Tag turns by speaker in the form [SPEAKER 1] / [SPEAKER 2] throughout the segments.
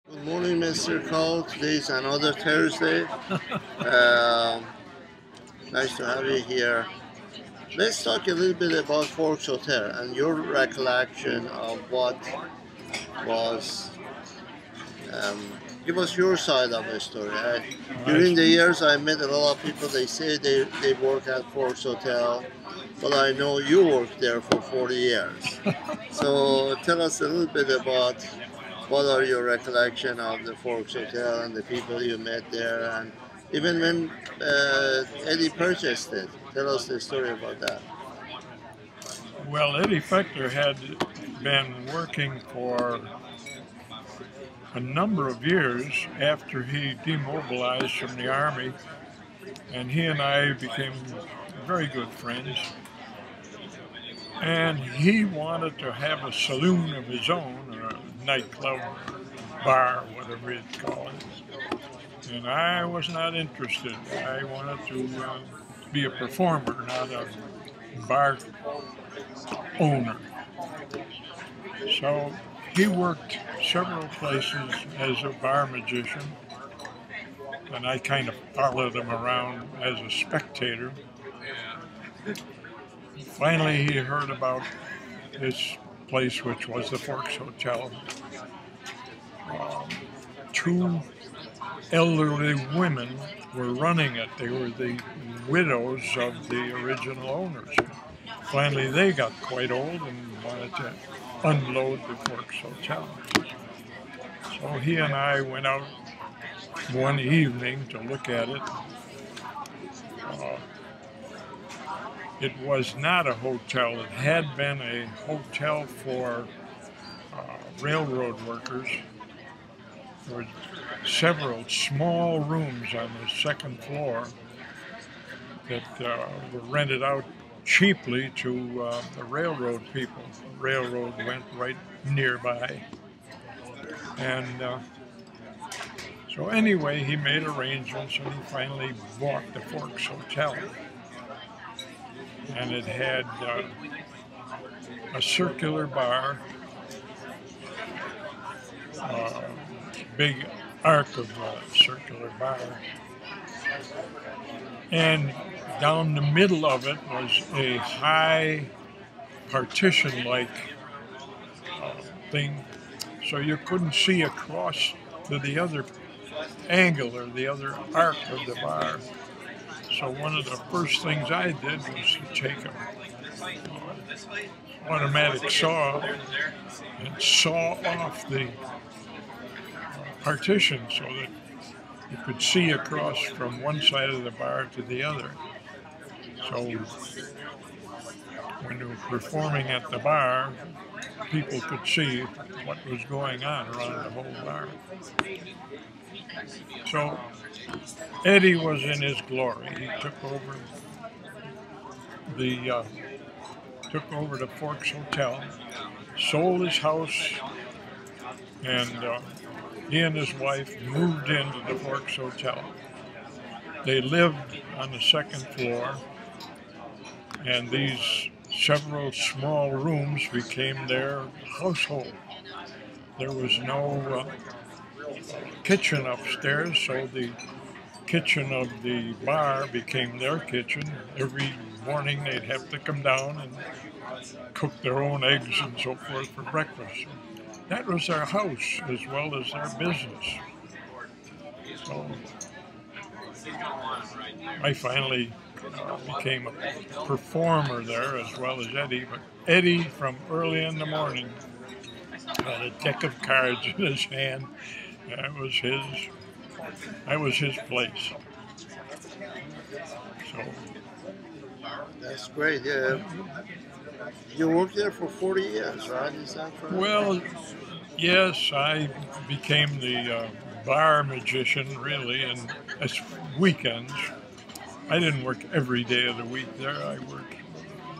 [SPEAKER 1] Good morning, Mr. Cole. Today is another Thursday. Um, nice to have you here. Let's talk a little bit about Forks Hotel and your recollection of what was. Give us your side of the story. During the years, I met a lot of people. They say they work at Forks Hotel, but I know you worked there for 40 years. So tell us a little bit about what are your recollection of the Forks Hotel and the people you met there, and even when Eddie purchased it. Tell us the story about that.
[SPEAKER 2] Well, Eddie Fector had been working for a number of years after he demobilized from the Army, and he and I became very good friends. And he wanted to have a saloon of his own, or a nightclub, bar, whatever you'd call it. And I was not interested. I wanted to be a performer, not a bar owner. So he worked several places as a bar magician, and I kind of followed him around as a spectator. Finally, he heard about this place, which was the Forks Hotel. Um, Two elderly women were running it. They were the widows of the original owners. Finally, they got quite old and wanted to unload the Forks Hotel. So he and I went out one evening to look at it. Uh, it was not a hotel. It had been a hotel for railroad workers. There were several small rooms on the second floor that were rented out cheaply to the railroad people. The railroad went right nearby. And so anyway, he made arrangements and he finally bought the Forks Hotel. And it had a circular bar, big arc of a circular bar. And down the middle of it was a high partition-like thing, so you couldn't see across to the other angle or the other arc of the bar. So one of the first things I did was to take an automatic saw and saw off the partition so that you could see across from one side of the bar to the other. So when you were performing at the bar, people could see what was going on around the whole bar. So Eddie was in his glory. He the took over the Forks Hotel, sold his house, and he and his wife moved into the Forks Hotel. They lived on the second floor, and these several small rooms became their household. There was no kitchen upstairs, so the kitchen of the bar became their kitchen. Every morning they'd have to come down and cook their own eggs and so forth for breakfast. That was their house as well as their business. So I finally became a performer there as well as Eddie, but Eddie from early in the morning had a deck of cards in his hand. That was his place. So
[SPEAKER 1] That's great. Yeah, you worked there for 40 years, right? Is that correct?
[SPEAKER 2] well, yes, I became the bar magician really, and as weekends. I didn't work every day of the week there. I worked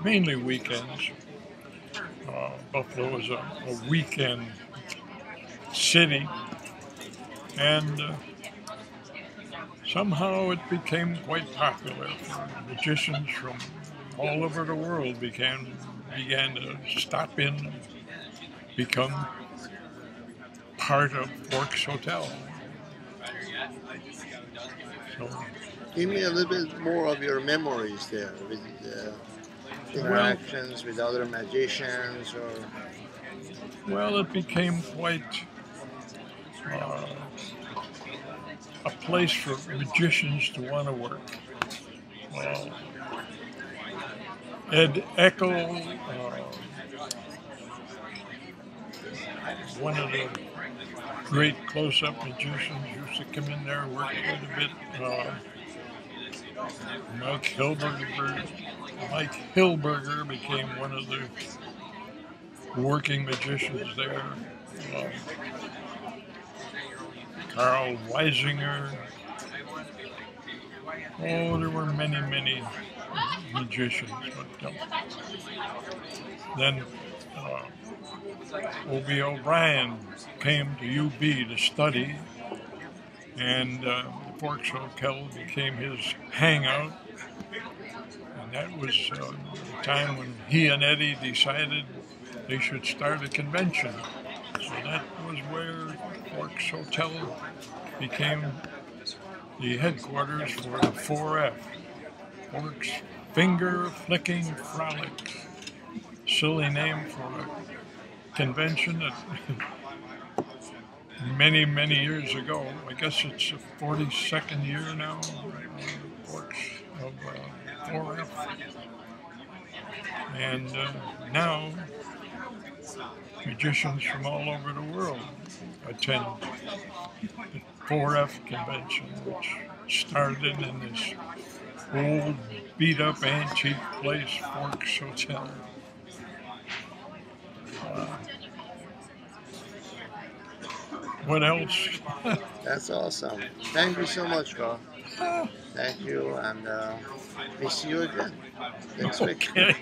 [SPEAKER 2] mainly weekends. Buffalo was a weekend city, and somehow it became quite popular. Magicians from all over the world began to stop in, become part of Forks Hotel. So,
[SPEAKER 1] Give me a little bit more of your memories there with
[SPEAKER 2] well,
[SPEAKER 1] interactions with other magicians, or
[SPEAKER 2] it became quite uh, a place for magicians to want to work. Uh, Ed Eckel, one of the great close-up magicians, used to come in there and work quite a bit. Mike Hilberger became one of the working magicians there. Uh, Carl Weisinger. Oh, there were many, many magicians. But then O.B. O'Brien came to UB to study, and the Forks Hotel became his hangout. And that was the time when he and Eddie decided they should start a convention. So that was where Forks Hotel became the headquarters for the 4F, Forks Finger Flicking Frolics. Silly name for a convention that many, many years ago. I guess it's the 42nd year now, Forks of 4F. And now magicians from all over the world attend the 4F convention, which started in this old, beat-up, antique place, Forks Hotel. What else?
[SPEAKER 1] that's awesome. Thank you so much, Carl. Thank you, and we'll see you again next week.
[SPEAKER 2] Okay.